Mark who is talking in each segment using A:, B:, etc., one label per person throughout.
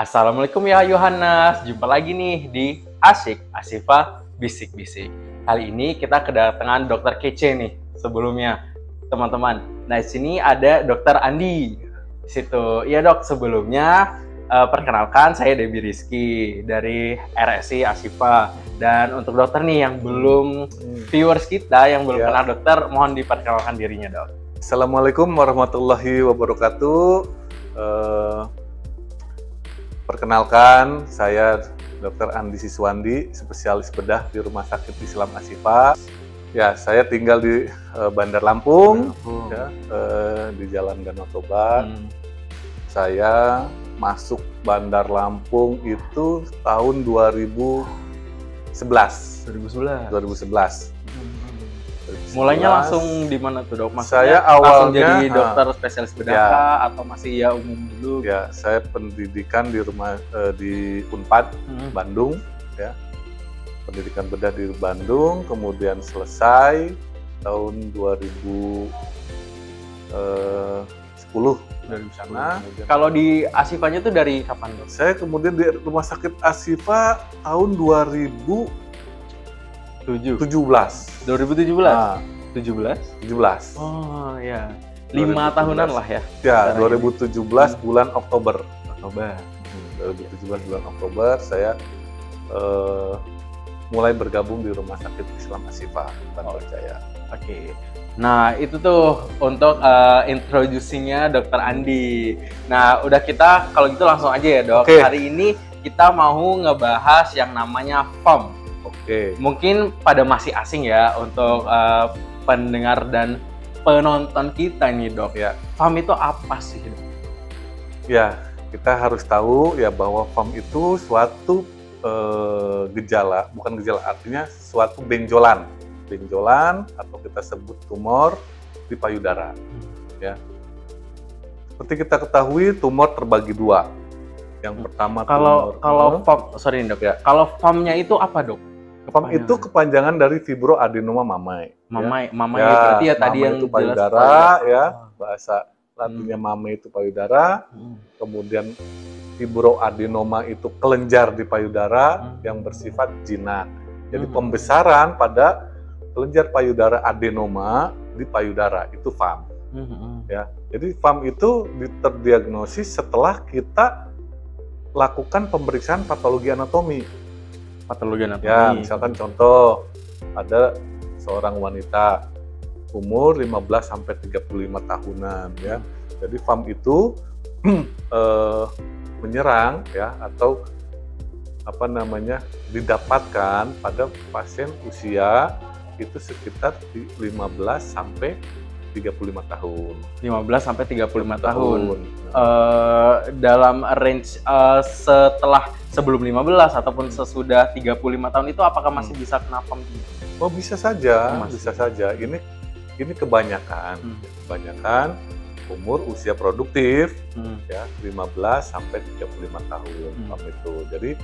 A: Assalamualaikum ya Yohanes, jumpa lagi nih di Asyik Asyifa Bisik-Bisik. Kali ini kita kedatangan Dokter Kece nih sebelumnya, teman-teman. Nah, di sini ada Dokter Andi. Di situ, ya dok, sebelumnya perkenalkan saya Debbie Rizky dari RSI Asyifa. Dan untuk dokter nih yang belum viewers kita yang belum kenal dokter, mohon diperkenalkan dirinya dok.
B: Assalamualaikum warahmatullahi wabarakatuh. Perkenalkan, saya Dr. Andi Siswandi, spesialis bedah di Rumah Sakit Islam Asyifa. Ya, saya tinggal di Bandar Lampung, ya, di Jalan Danau Toba. Saya masuk Bandar Lampung itu tahun 2011.
A: Mulainya langsung di mana tuh dok?
B: Maksudnya
A: saya awalnya langsung jadi dokter spesialis bedah atau masih ya umum dulu?
B: Ya, saya pendidikan di Unpad Bandung, ya. Pendidikan bedah di Bandung, kemudian selesai tahun 2010 dari sana.
A: Kalau di Asyifa tuh dari kapan dok?
B: Saya kemudian di Rumah Sakit Asyifa tahun 2017.
A: 2017? Nah, 17?
B: 17.
A: Oh ya, 5 tahunan lah ya?
B: Ya, 2017 bulan Oktober. 2017 bulan Oktober saya mulai bergabung di Rumah Sakit Islam Asyifa Bandar Jaya.
A: Oke. Nah, itu tuh untuk introducing-nya Dokter Andi. Nah, udah kita kalau gitu langsung aja ya dok. Hari ini kita mau ngebahas yang namanya FAM. Mungkin pada masih asing ya untuk pendengar dan penonton kita nih dok.
B: Ya.
A: FAM itu apa sih dok?
B: Ya, kita harus tahu ya bahwa FAM itu suatu gejala, bukan gejala, artinya suatu benjolan atau kita sebut tumor di payudara. Ya. Seperti kita ketahui, tumor terbagi dua. Yang pertama
A: kalau FAM, sorry dok ya. Kalau FAM-nya itu apa dok?
B: FAM itu kepanjangan dari fibroadenoma mamae.
A: Mamae berarti ya tadi yang
B: itu payudara, ya. Bahasa latinnya mamae itu payudara. Kemudian fibroadenoma itu kelenjar di payudara yang bersifat jinak. Jadi pembesaran pada kelenjar payudara adenoma di payudara itu FAM. Ya. Jadi FAM itu terdiagnosis setelah kita lakukan pemeriksaan patologi anatomi. Ya, misalkan contoh, ada seorang wanita umur 15 sampai 35 tahunan ya. Jadi FAM itu menyerang ya atau didapatkan pada pasien usia itu sekitar 15 sampai 35 tahun.
A: 15 sampai 35 tahun. Dalam range sebelum 15 ataupun sesudah 35 tahun itu apakah masih bisa kena FAM?
B: Oh, bisa saja, bisa saja. Ini kebanyakan. Kebanyakan umur usia produktif ya 15 sampai 35 tahun FAM itu. Jadi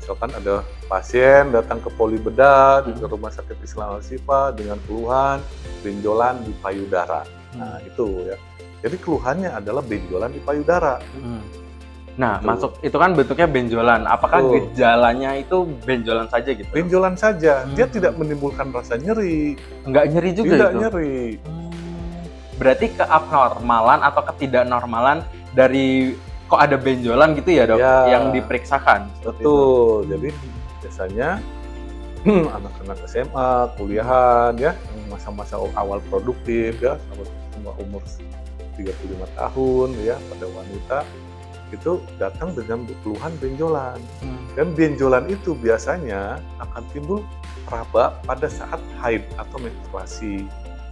B: misalkan ada pasien datang ke poli bedah di Rumah Sakit Islam Asyifa dengan keluhan benjolan di payudara. Nah, itu ya. Jadi keluhannya adalah benjolan di payudara.
A: Nah, itu kan bentuknya benjolan. Apakah gejalanya itu benjolan saja gitu?
B: Benjolan saja. Dia tidak menimbulkan rasa nyeri.
A: Enggak nyeri juga
B: tidak
A: itu?
B: Tidak nyeri.
A: Berarti keabnormalan atau ketidaknormalan dari kok ada benjolan gitu ya dok? Ya, yang diperiksakan?
B: Betul. Jadi biasanya anak-anak SMA, kuliahan ya, masa-masa awal produktif ya, sama umur 35 tahun ya, pada wanita itu datang dengan keluhan benjolan. Dan benjolan itu biasanya akan timbul raba pada saat haid atau menstruasi,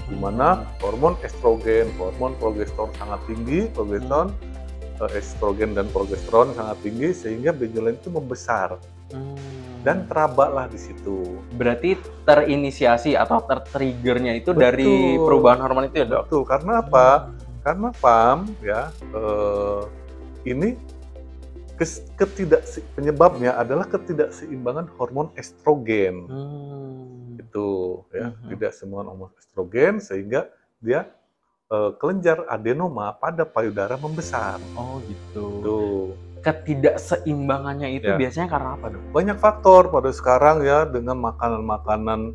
B: di mana hormon estrogen, hormon progesteron sangat tinggi, estrogen dan progesteron sangat tinggi sehingga benjolan itu membesar. Dan terabaklah di situ.
A: Berarti terinisiasi atau tertriggernya itu dari perubahan hormon itu ya dok?
B: Betul, karena apa? Karena FAM ya, ini penyebabnya adalah ketidakseimbangan hormon estrogen. Itu ya, tidak semua hormon estrogen sehingga dia kelenjar adenoma pada payudara membesar.
A: Oh gitu.
B: Tuh.
A: ketidakseimbangannya itu
B: Ya.
A: biasanya karena apa, Dok?
B: Banyak faktor pada sekarang ya, dengan makanan-makanan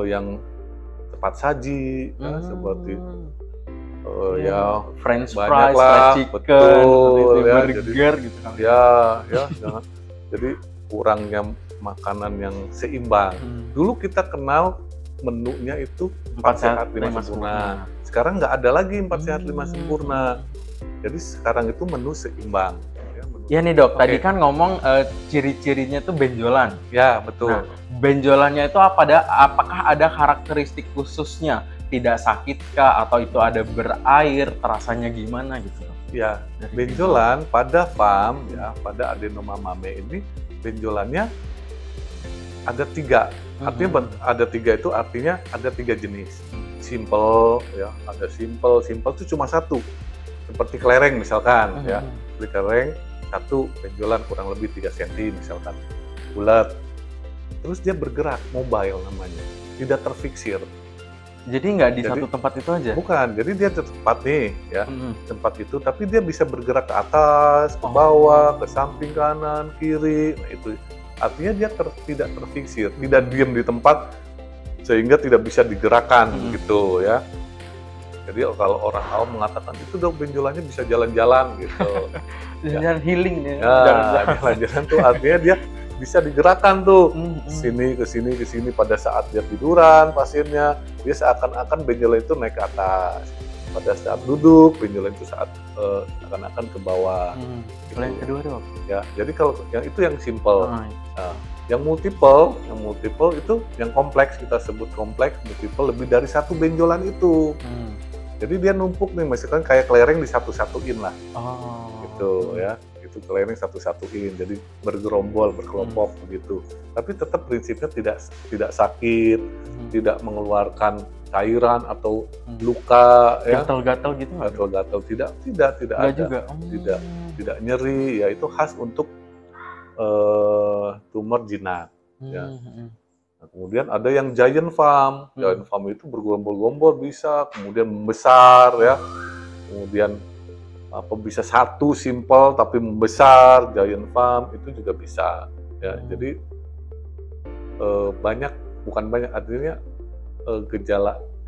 B: yang cepat saji, ya, seperti ya
A: French
B: banyak
A: fries,
B: lah,
A: fried chicken,
B: betul ya. Jadi
A: burger gitu kan.
B: ya jangan. Jadi kurangnya makanan yang seimbang. Dulu kita kenal menunya itu 4 sehat 5 sempurna. Sekarang nggak ada lagi 4 sehat 5 sempurna. Jadi sekarang itu menu seimbang.
A: Ya nih Dok, tadi kan ngomong ciri-cirinya tuh benjolan.
B: Ya, betul.
A: Nah, benjolannya itu apakah ada karakteristik khususnya? Tidak sakit kah? Atau itu ada berair? Terasanya gimana gitu, Dok?
B: Ya, benjolan pada FAM, ya, pada adenoma mame ini, benjolannya ada 3. Artinya ada 3 itu artinya ada 3 jenis. Simple, ya, ada simple itu cuma 1. Seperti kelereng misalkan, ya, seperti kelereng 1 benjolan kurang lebih 3 cm misalkan, bulat. Terus dia bergerak, mobile namanya, tidak terfiksir.
A: Jadi nggak di satu tempat itu aja?
B: Bukan, jadi dia tempat nih, ya, tempat itu, tapi dia bisa bergerak ke atas, ke bawah, ke samping kanan, kiri. Nah itu artinya dia tidak terfiksir, tidak diam di tempat sehingga tidak bisa digerakkan gitu ya. Jadi kalau orang awam mengatakan itu Dok benjolannya bisa jalan-jalan gitu.
A: Jalan healing ya.
B: Jalan-jalan tuh artinya dia bisa digerakkan tuh ke sini pada saat dia tiduran pasiennya, dia seakan-akan benjolan itu naik ke atas. Pada saat duduk benjolan itu seakan-akan ke bawah.
A: Gitu. Yang kedua Dok.
B: Ya, jadi kalau yang itu yang simple. Yang multiple itu yang kompleks, kita sebut kompleks, multiple lebih dari 1 benjolan itu. Jadi dia numpuk nih, misalkan kayak kelereng disatu-satuin lah. Gitu ya. Itu kelereng satu-satuin, jadi bergerombol, berkelompok begitu. Tapi tetap prinsipnya tidak sakit, tidak mengeluarkan cairan atau luka,
A: gatal-gatal gitu.
B: Gatal-gatal tidak ada.
A: Juga.
B: Tidak nyeri, ya itu khas untuk tumor jinak. Ya. Nah, kemudian ada yang giant farm. Giant farm itu bergerombol-gerombol bisa, kemudian membesar ya. Kemudian bisa 1 simple tapi membesar, giant farm itu juga bisa. Ya, jadi bukan banyak artinya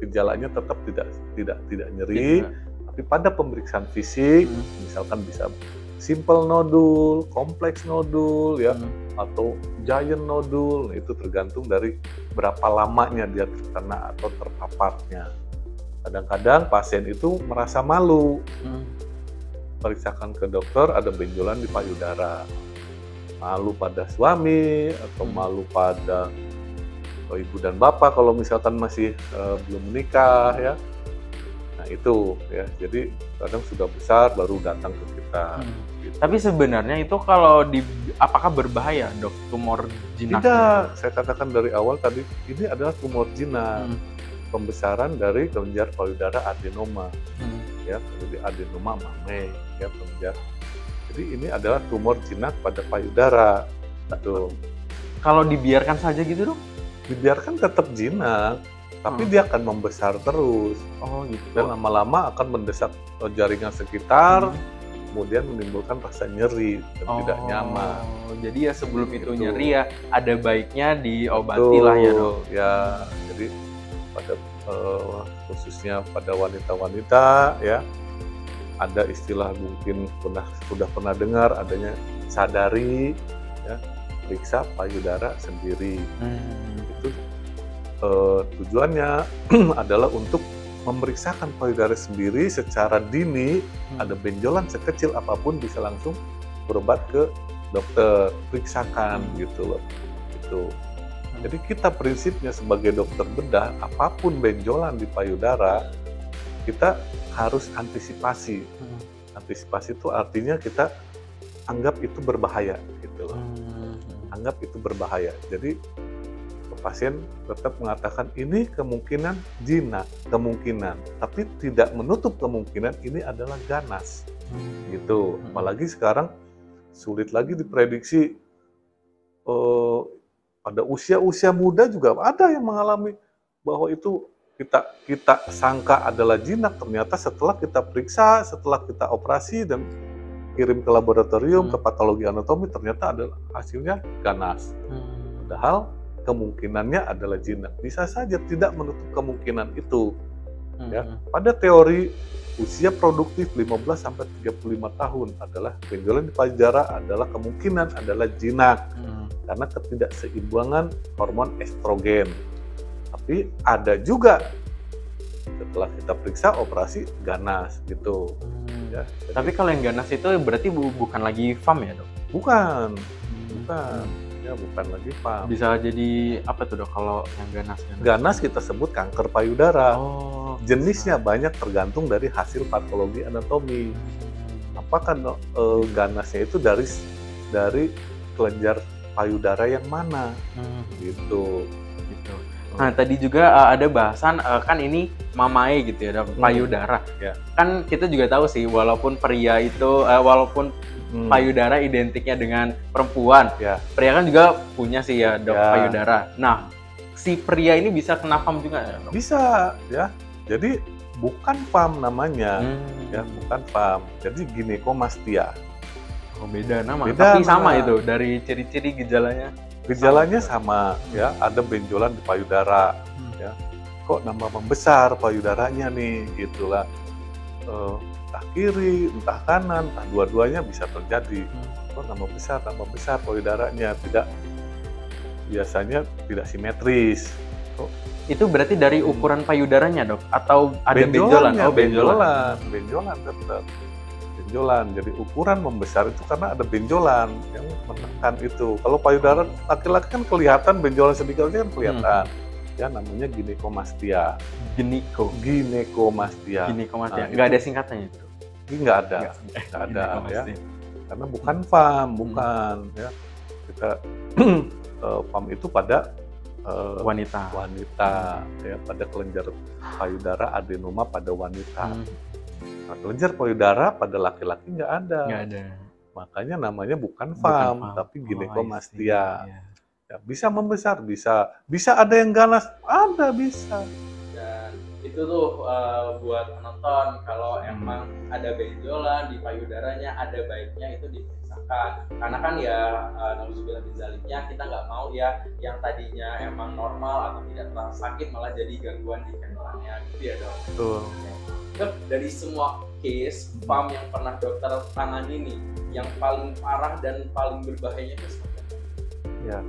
B: gejalanya tetap tidak nyeri, tapi pada pemeriksaan fisik misalkan bisa simple nodul, kompleks nodul ya, atau giant nodul, itu tergantung dari berapa lamanya dia terkena atau terpaparnya. Kadang-kadang pasien itu merasa malu, periksakan ke dokter ada benjolan di payudara, malu pada suami atau malu pada ibu dan bapak kalau misalkan masih belum menikah ya. Nah itu ya, jadi kadang sudah besar baru datang ke kita. Gitu.
A: Tapi sebenarnya itu kalau apakah berbahaya Dok tumor jinak?
B: Tidak, saya katakan dari awal tadi ini adalah tumor jinak, pembesaran dari kelenjar payudara adenoma, ya, jadi adenoma mame, ya kelenjar. Jadi ini adalah tumor jinak pada payudara. Gitu.
A: Kalau dibiarkan saja gitu Dok?
B: Dibiarkan tetap jinak. Tapi dia akan membesar terus.
A: Gitu.
B: Dan lama-lama akan mendesak jaringan sekitar, kemudian menimbulkan rasa nyeri dan tidak nyaman.
A: Jadi ya sebelum itu nyeri ya ada baiknya diobati lah ya Dok.
B: Ya, jadi pada khususnya pada wanita-wanita ya, ada istilah mungkin sudah pernah dengar adanya sadari ya, periksa payudara sendiri. Itu tujuannya adalah untuk memeriksakan payudara sendiri secara dini. Ada benjolan sekecil apapun bisa langsung berobat ke dokter, periksakan gitu loh. Gitu. Jadi kita prinsipnya sebagai dokter bedah, apapun benjolan di payudara kita harus antisipasi. Antisipasi itu artinya kita anggap itu berbahaya gitu loh. Anggap itu berbahaya. Jadi pasien tetap mengatakan ini kemungkinan jinak, tapi tidak menutup kemungkinan ini adalah ganas, gitu. Apalagi sekarang sulit lagi diprediksi. Pada usia muda juga ada yang mengalami bahwa itu kita sangka adalah jinak, ternyata setelah kita periksa, setelah kita operasi dan kirim ke laboratorium, ke patologi anatomi, ternyata adalah hasilnya ganas. Padahal kemungkinannya adalah jinak. Bisa saja tidak menutup kemungkinan itu. Ya. Pada teori usia produktif 15 sampai 35 tahun adalah benjolan di payudara adalah kemungkinan adalah jinak. Karena ketidakseimbangan hormon estrogen. Tapi ada juga setelah kita periksa operasi ganas gitu. Ya,
A: tapi kalau yang ganas itu berarti bukan lagi FAM ya, Dok?
B: Bukan. Ya, bukan lagi FAM.
A: Bisa jadi apa tuh, Dok, kalau yang ganas?
B: Ganas kita sebut kanker payudara. Jenisnya banyak tergantung dari hasil patologi anatomi. Apakah ganasnya itu dari kelenjar payudara yang mana? Gitu.
A: Nah, tadi juga ada bahasan kan ini mamae gitu ya, payudara.
B: Ya.
A: Kan kita juga tahu sih, walaupun pria itu walaupun payudara identiknya dengan perempuan, pria kan juga punya sih ya, Dok, payudara. Nah, si pria ini bisa kena FAM juga ya, Dok?
B: Bisa, ya. Jadi bukan FAM namanya, ya, bukan FAM. Jadi ginekomastia.
A: Oh, beda nama, tapi sama itu dari ciri-ciri gejalanya.
B: Gejalanya sama, ya, ada benjolan di payudara, ya. Kok nambah membesar payudaranya nih, gitulah. Entah kiri, entah kanan, entah dua-duanya bisa terjadi. Kok nambah besar payudaranya, biasanya tidak simetris.
A: Itu berarti dari ukuran payudaranya, Dok? Atau ada benjolan? Oh,
B: benjolan tetap. Benjolan, jadi ukuran membesar itu karena ada benjolan yang menekan itu. Kalau payudara laki-laki kan kelihatan benjolan sedikit aja kan kelihatan. Ya, namanya ginekomastia. Ginekomastia.
A: Nggak ada singkatannya itu?
B: Nggak ada, ya. Karena bukan FAM, bukan. Ya. Kita FAM itu pada
A: wanita,
B: ya, pada kelenjar payudara adenoma pada wanita. Nah, kelenjar payudara pada laki-laki nggak ada. Makanya namanya bukan FAM, tapi ginekomastia. Ya, bisa membesar, bisa ada yang ganas, bisa.
A: Dan itu tuh buat penonton, kalau emang ada benjolan di payudaranya, ada baiknya itu diperiksakan. Karena kan ya, nauzubillah min zaliknya, kita nggak mau ya yang tadinya emang normal atau tidak terlalu sakit malah jadi gangguan di kandungannya, gitu ya, Dok.
B: Betul.
A: Dok, dari semua case FAM yang pernah dokter tangani nih, yang paling parah dan paling berbahayanya itu seperti apa?
B: Ya,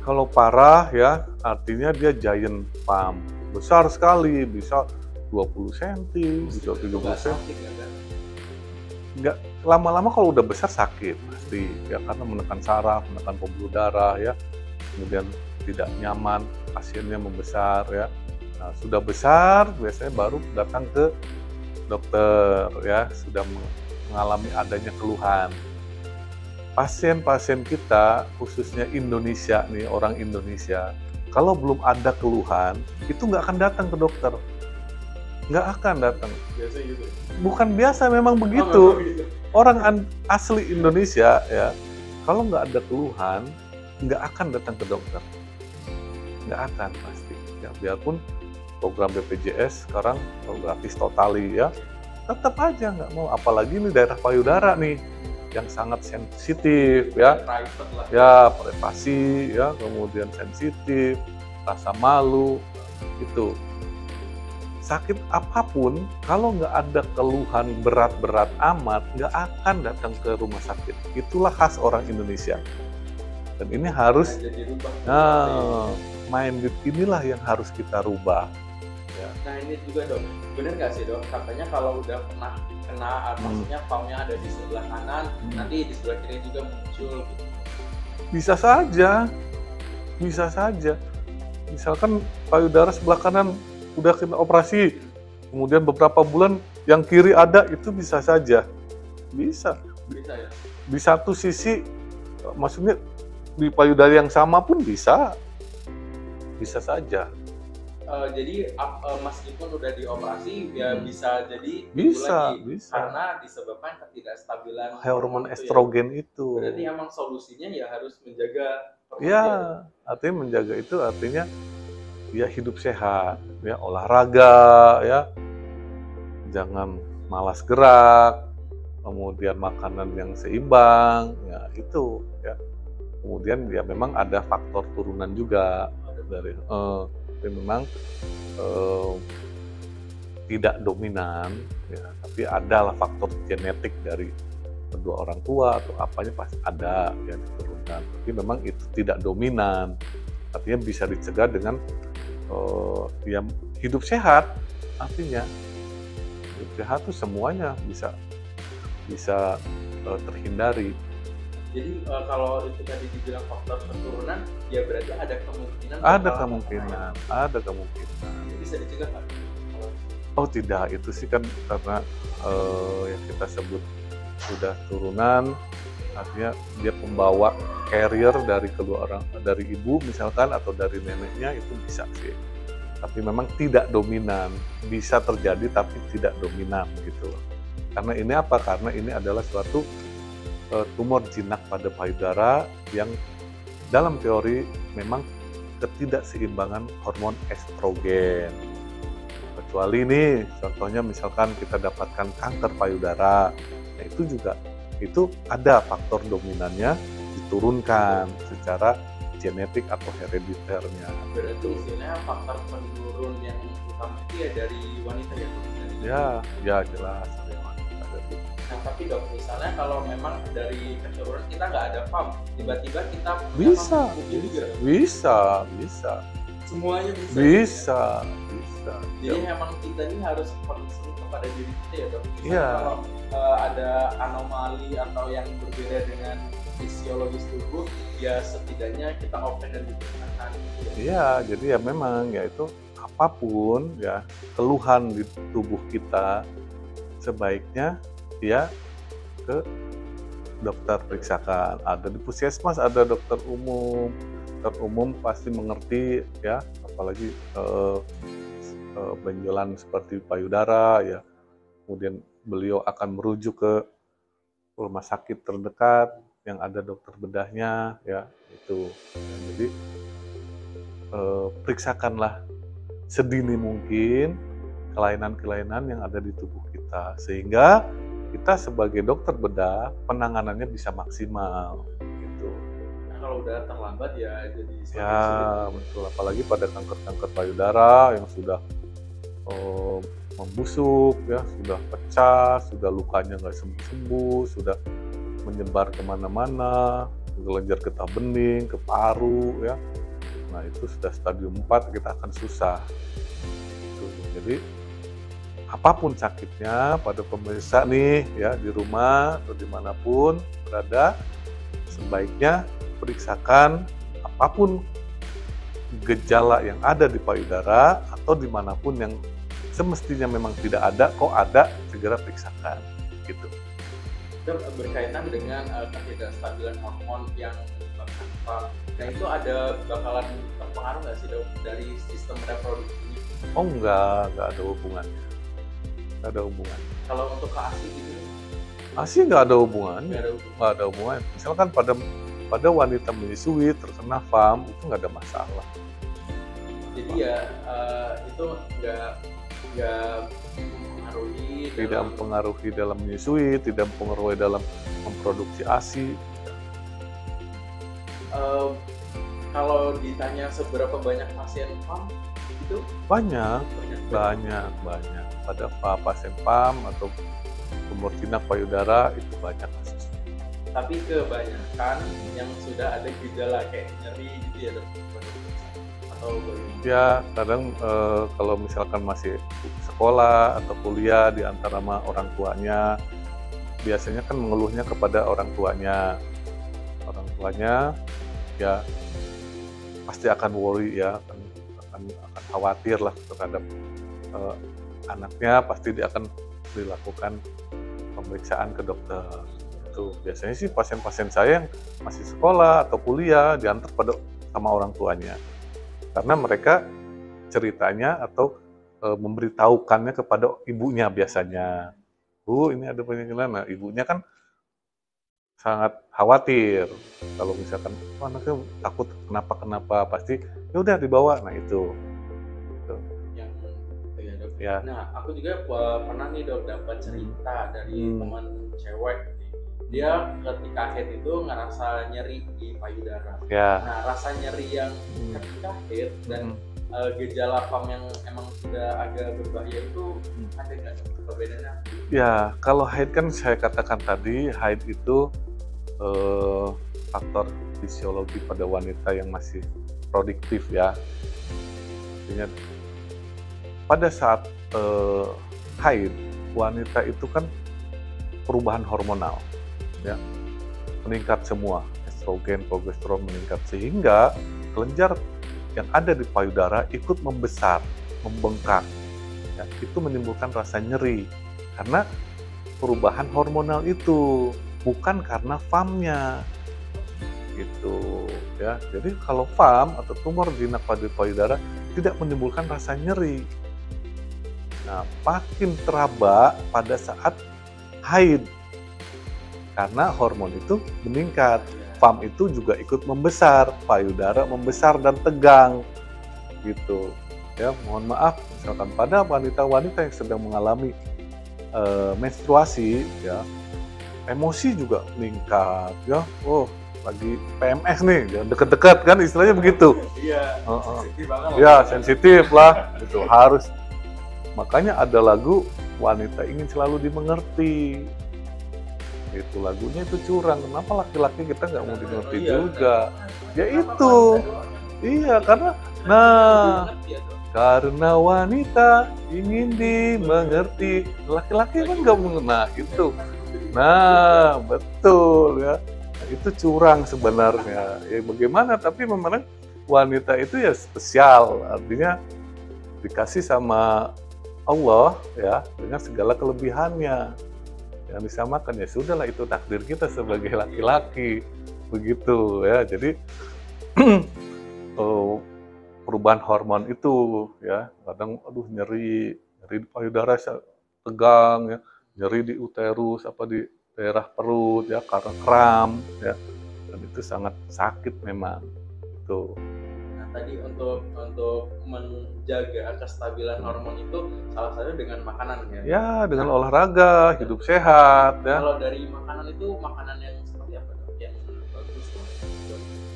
B: kalau parah ya artinya dia giant FAM, besar sekali, bisa 20 cm, bisa 30 cm. Nggak, lama-lama kalau udah besar sakit pasti ya, karena menekan saraf, menekan pembuluh darah ya, kemudian tidak nyaman, pasiennya membesar ya. Nah, sudah besar biasanya baru datang ke dokter ya, sudah mengalami adanya keluhan. Pasien-pasien kita, khususnya Indonesia nih, orang Indonesia, kalau belum ada keluhan, itu nggak akan datang ke dokter. Nggak akan datang.
A: Biasa gitu?
B: Bukan biasa, memang begitu. Orang asli Indonesia ya, kalau nggak ada keluhan, nggak akan datang ke dokter. Nggak akan pasti. Ya, biarpun program BPJS sekarang gratis totali ya, tetap aja nggak mau. Apalagi ini daerah payudara nih, yang sangat sensitif ya, ya privasi ya, kemudian sensitif, rasa malu, itu sakit apapun kalau nggak ada keluhan berat-berat amat nggak akan datang ke rumah sakit. Itulah khas orang Indonesia, dan ini harus mindset inilah yang harus kita rubah. Ya.
A: Nah ini juga, Dok, bener nggak sih, Dok, katanya kalau udah pernah kena, maksudnya FAM-nya ada di sebelah kanan, nanti di sebelah kiri juga muncul gitu.
B: Bisa saja. Misalkan payudara sebelah kanan udah kena operasi, kemudian beberapa bulan yang kiri ada, itu bisa saja. Bisa ya? Di satu sisi, maksudnya di payudara yang sama pun bisa saja.
A: Jadi meskipun udah dioperasi ya bisa jadi
B: bisa
A: karena disebabkan ketidakstabilan
B: hormon estrogen itu.
A: Berarti emang solusinya ya harus menjaga.
B: Ya, artinya menjaga itu artinya ya hidup sehat, ya olahraga, ya jangan malas gerak, kemudian makanan yang seimbang, ya itu ya. Kemudian ya memang ada faktor turunan juga tapi memang eh, tidak dominan, ya, tapi adalah faktor genetik dari kedua orang tua atau apanya pasti ada yang diturunkan. Tapi memang itu tidak dominan, artinya bisa dicegah dengan ya hidup sehat. Artinya hidup sehat tuh semuanya bisa bisa terhindari.
A: Jadi kalau itu tadi dibilang faktor keturunan, ya berarti ada kemungkinan
B: Ada kemungkinan.
A: bisa dicegah kan?
B: Oh tidak, itu sih kan karena yang kita sebut sudah turunan, artinya dia pembawa carrier dari kedua orang, dari ibu misalkan atau dari neneknya, itu bisa sih. Tapi memang tidak dominan, bisa terjadi tapi tidak dominan gitu loh. Karena ini apa? Karena ini adalah suatu tumor jinak pada payudara yang dalam teori memang ketidakseimbangan hormon estrogen. Kecuali nih, contohnya misalkan kita dapatkan kanker payudara, nah itu juga itu ada faktor dominannya diturunkan secara genetik atau herediternya.
A: Berarti istilahnya faktor penurun yang utama itu ya dari wanita ya?
B: Ya jelas dari wanita.
A: Nah tapi dok, misalnya kalau memang dari keturunan kita nggak ada PAM, tiba-tiba kita
B: bisa,
A: semuanya
B: bisa.
A: Jadi emang kita ini harus concern kepada diri kita ya dok.
B: Iya.
A: Kalau ada anomali atau yang berbeda dengan fisiologis tubuh, ya setidaknya kita open dan diperkenalkan.
B: Iya, jadi ya memang ya itu apapun ya keluhan di tubuh kita sebaiknya ya ke dokter periksakan. Ada di puskesmas, ada dokter umum. Dokter umum pasti mengerti ya, apalagi benjolan seperti payudara ya. Kemudian beliau akan merujuk ke rumah sakit terdekat yang ada dokter bedahnya ya itu. Jadi periksakanlah sedini mungkin kelainan-kelainan yang ada di tubuh kita sehingga kita sebagai dokter bedah penanganannya bisa maksimal gitu.
A: Nah, kalau udah terlambat ya jadi
B: ya betul, apalagi pada kanker-kanker payudara yang sudah membusuk ya, sudah pecah, sudah lukanya nggak sembuh-sembuh, sudah menyebar kemana-mana, kelenjar getah bening, ke paru ya. Nah itu sudah stadium 4 kita akan susah. Jadi apapun sakitnya pada pemirsa nih ya di rumah atau dimanapun berada, sebaiknya periksakan apapun gejala yang ada di payudara atau dimanapun yang semestinya memang tidak ada, kok ada, segera periksakan gitu.
A: Dok, berkaitan dengan ketidakstabilan hormon yang menyebabkan PAM. Nah itu ada bakalan terpengaruh nggak sih dok dari sistem reproduksinya?
B: Oh enggak ada hubungannya. Nggak ada hubungan.
A: Kalau untuk ke ASI gitu?
B: ASI nggak ada hubungannya.
A: Nggak
B: ada hubungan. Misalkan pada wanita menyusui terkena PAM itu nggak ada masalah.
A: Jadi ya itu nggak mempengaruhi.
B: Tidak mempengaruhi dalam menyusui, tidak mempengaruhi dalam memproduksi ASI.
A: Kalau ditanya seberapa banyak pasien PAM itu?
B: Banyak. Pada pasien PAM atau tumor jinak payudara itu banyak kasusnya.
A: Tapi kebanyakan yang sudah ada gejala kayak nyeri gitu ya dok? Atau bagaimana?
B: Ya kadang kalau misalkan masih sekolah atau kuliah di antara orang tuanya, biasanya kan mengeluhnya kepada orang tuanya ya pasti akan worry ya, akan khawatir lah terhadap anaknya, pasti dia akan dilakukan pemeriksaan ke dokter. Itu biasanya sih pasien-pasien saya yang masih sekolah atau kuliah diantar sama orang tuanya, karena mereka ceritanya atau memberitahukannya kepada ibunya biasanya. Bu, ini ada penyakit. Nah, ibunya kan sangat khawatir kalau misalkan anaknya takut kenapa pasti ya udah dibawa. Nah itu
A: yang ya dok.
B: Ya.
A: Nah aku juga pernah nih dok dapat cerita dari teman cewek nih, dia ketika haid itu ngerasa nyeri di payudara.
B: Ya.
A: Nah, rasa nyeri yang ketika haid dan gejala PAM yang emang sudah agak berbahaya itu ada nggak perbedaannya?
B: Ya, kalau haid kan saya katakan tadi, haid itu faktor fisiologi pada wanita yang masih produktif ya. Artinya pada saat haid, wanita itu kan perubahan hormonal, ya, meningkat semua, estrogen, progesteron meningkat, sehingga kelenjar yang ada di payudara ikut membesar, membengkak, ya, itu menimbulkan rasa nyeri karena perubahan hormonal itu, bukan karena FAM-nya, gitu, ya. Jadi kalau FAM atau tumor jinak pada payudara tidak menimbulkan rasa nyeri. Nah, makin teraba pada saat haid karena hormon itu meningkat, FAM itu juga ikut membesar, payudara membesar dan tegang, gitu. Ya, mohon maaf, misalkan pada wanita-wanita yang sedang mengalami menstruasi, ya, emosi juga meningkat, ya. Oh, lagi PMS nih, ya, deket-deket kan istilahnya begitu.
A: Iya, sensitif banget.
B: Ya, sensitif lah, gitu harus. Makanya ada lagu wanita ingin selalu dimengerti. Itu lagunya itu curang. Kenapa laki-laki kita nggak mau dimengerti juga? Ya itu. Iya, karena wanita ingin dimengerti. Laki-laki kan nggak mengerti. Nah, itu. Nah, betul ya. Nah, itu curang sebenarnya. Ya bagaimana? Tapi memang wanita itu ya spesial. Artinya dikasih sama Allah ya dengan segala kelebihannya, yang disamakan, ya sudahlah, itu takdir kita sebagai laki-laki, begitu ya. Jadi perubahan hormon itu ya kadang nyeri di payudara, tegang ya, nyeri di uterus, apa di daerah perut ya karena kram ya, dan itu sangat sakit memang itu.
A: Tadi untuk menjaga kestabilan hormon itu salah satunya dengan makanan ya.
B: Ya, dengan olahraga, hidup sehat ya.
A: Kalau dari makanan itu makanan yang seperti apa dok? Yang bagus?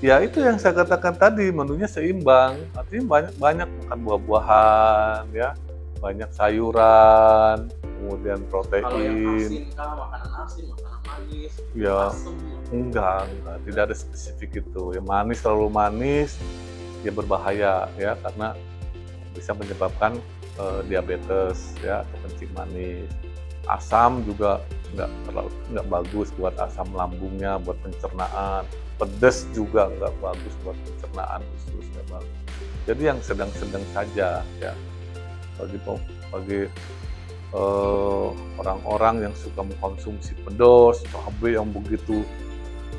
B: Ya itu yang saya katakan tadi, menunya seimbang. Artinya banyak makan buah-buahan ya, banyak sayuran, kemudian protein.
A: Kalau yang asin kah, makanan asin, makanan manis,
B: ya,
A: asam?
B: Enggak, tidak ada spesifik itu. Yang manis, terlalu manis ya berbahaya ya, karena bisa menyebabkan diabetes ya, atau kencing manis. Asam juga nggak bagus buat asam lambungnya, buat pencernaan. Pedas juga nggak bagus buat pencernaan, usus nggak bagus. Jadi yang sedang-sedang saja ya, bagi orang-orang yang suka mengkonsumsi pedas, cabai yang begitu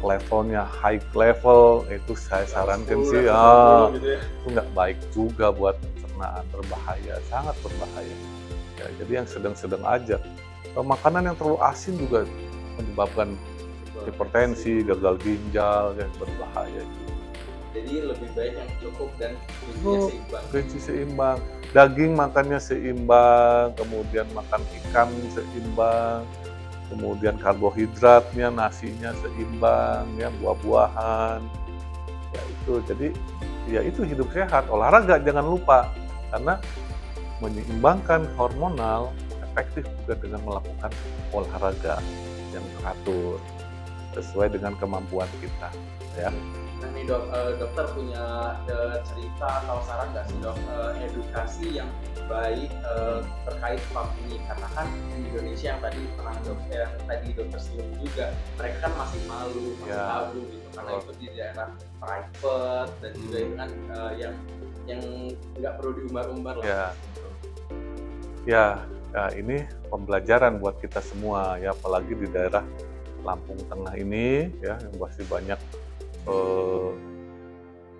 B: levelnya high level, itu saya sarankan sih itu nggak baik juga buat pencernaan, berbahaya, sangat berbahaya ya. Jadi yang sedang-sedang aja. Makanan yang terlalu asin juga menyebabkan hipertensi, gagal ginjal, yang berbahaya juga.
A: Jadi lebih baik yang cukup dan
B: gizi seimbang. Daging makannya seimbang, kemudian makan ikan seimbang, kemudian karbohidratnya, nasinya seimbang, ya, buah-buahan, ya itu. Jadi ya itu hidup sehat. Olahraga jangan lupa, karena menyeimbangkan hormonal efektif juga dengan melakukan olahraga yang teratur sesuai dengan kemampuan kita, ya.
A: Nah nih dok, dokter punya cerita atau saran nggak sih dok, edukasi yang baik terkait PAM ini, karena kan di Indonesia yang tadi dokter sebelum juga, mereka kan masih malu, masih tabu gitu, karena itu di daerah private dan juga itu kan yang nggak perlu diumbar-umbar lah.
B: Ya, ini pembelajaran buat kita semua ya, apalagi di daerah Lampung Tengah ini ya, yang masih banyak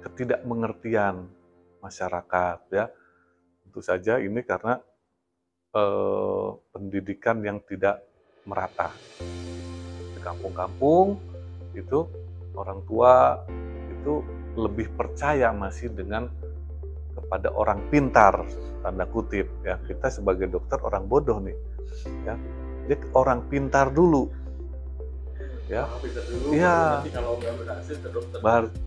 B: ketidakmengertian masyarakat ya. Tentu saja ini karena pendidikan yang tidak merata. Di kampung-kampung itu orang tua itu lebih percaya masih kepada orang pintar, tanda kutip ya. Kita sebagai dokter orang bodoh nih ya. Jadi orang pintar dulu Ya,
A: Pinter dulu,
B: iya.
A: nanti kalau nggak berhasil ke dokter.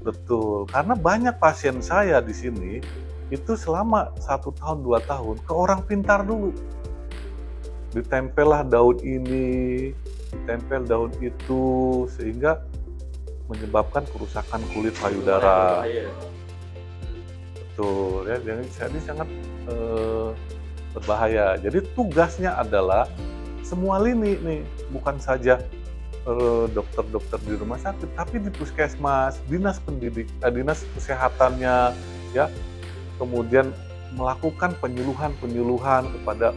B: Betul, karena banyak pasien saya di sini itu selama 1 tahun 2 tahun ke orang pintar dulu. Ditempel lah daun ini, ditempel daun itu, sehingga menyebabkan kerusakan kulit payudara. Betul, ya, jadi sangat berbahaya. Jadi tugasnya adalah semua lini nih, bukan saja dokter-dokter di rumah sakit, tapi di puskesmas, dinas kesehatannya, ya, kemudian melakukan penyuluhan kepada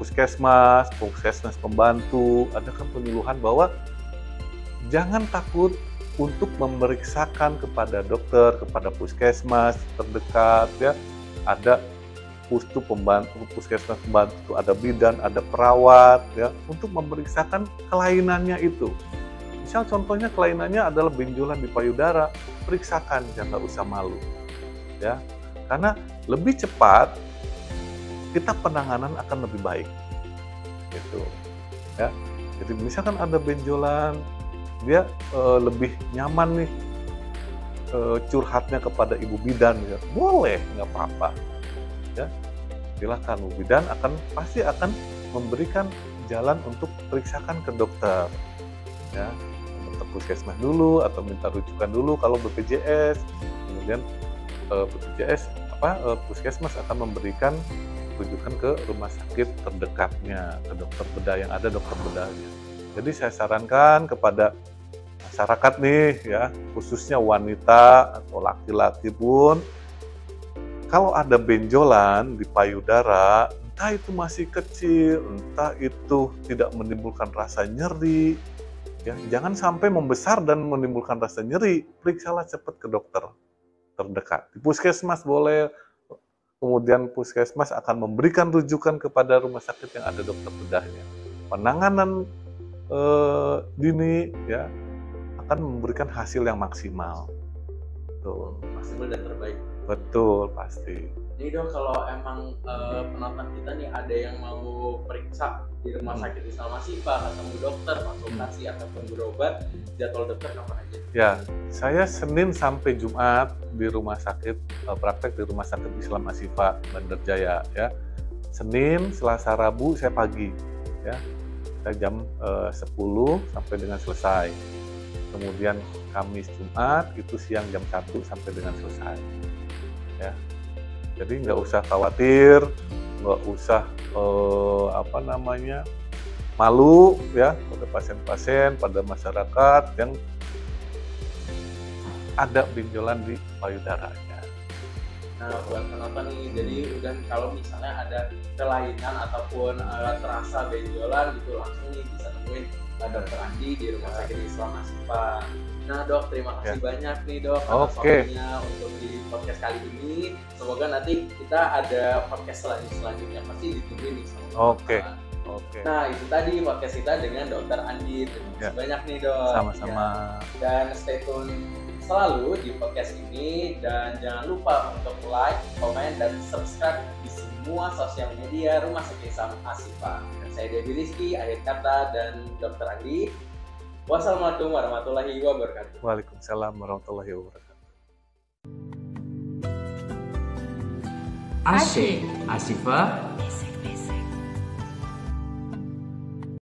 B: puskesmas pembantu, adakan penyuluhan bahwa jangan takut untuk memeriksakan kepada dokter, kepada puskesmas terdekat, ya, ada puskesmas pembantu, ada bidan, ada perawat, ya, untuk memeriksakan kelainannya itu. Misal contohnya kelainannya adalah benjolan di payudara, periksakan, jangan usah malu, ya, karena lebih cepat kita penanganan akan lebih baik, gitu, ya. Jadi misalkan ada benjolan, dia lebih nyaman nih curhatnya kepada ibu bidan, ya, boleh, nggak apa-apa. Ya, silakan, Bu bidan pasti akan memberikan jalan untuk periksakan ke dokter, ya, dokter puskesmas dulu atau minta rujukan dulu kalau BPJS, kemudian puskesmas akan memberikan rujukan ke rumah sakit terdekatnya, ke dokter bedah yang ada dokter bedahnya. Jadi saya sarankan kepada masyarakat nih, ya, khususnya wanita atau laki-laki pun, kalau ada benjolan di payudara, entah itu masih kecil, entah itu tidak menimbulkan rasa nyeri, ya, jangan sampai membesar dan menimbulkan rasa nyeri, periksalah cepat ke dokter terdekat. Di puskesmas boleh, kemudian puskesmas akan memberikan rujukan kepada rumah sakit yang ada dokter bedahnya. Penanganan dini, ya, akan memberikan hasil yang maksimal. Tuh.
A: Maksimal dan terbaik.
B: Betul, pasti.
A: Jadi Dok, kalau emang penonton kita nih ada yang mau periksa di rumah sakit Islam Ashifa, ketemu dokter, konsultasi ataupun berobat, jadwal dokter kapan aja?
B: Ya, saya Senin sampai Jumat di rumah sakit, praktek di rumah sakit Islam Ashifa Bandar Jaya, ya. Senin, Selasa, Rabu saya pagi, ya. Saya jam 10 sampai dengan selesai. Kemudian Kamis, Jumat itu siang jam 1 sampai dengan selesai, ya. Jadi nggak usah khawatir, nggak usah malu, ya, pada pasien-pasien, pada masyarakat yang ada benjolan di payudaranya.
A: Nah, buat penonton nih, jadi udah kalau misalnya ada kelainan ataupun terasa benjolan gitu, langsung nih bisa nemuin Dr. Andi di Rumah Sakit Islam Ashifa. Nah Dok, terima kasih banyak nih Dok atas waktunya untuk di podcast kali ini. Semoga nanti kita ada podcast selanjutnya, pasti ditungguin nih sama
B: Oke.
A: Nah, itu tadi podcast kita dengan Dr. Andi. Terima kasih banyak nih Dok.
B: Sama-sama.
A: Ya. Dan stay tune selalu di podcast ini, dan jangan lupa untuk like, komen, dan subscribe di semua sosial media Rumah Sakit Islam Ashifa. Saya Dewi Rizky, akhir kata, dan Dr. Andi. Wassalamualaikum warahmatullahi wabarakatuh.
B: Waalaikumsalam warahmatullahi wabarakatuh.
A: Asyik Ashifa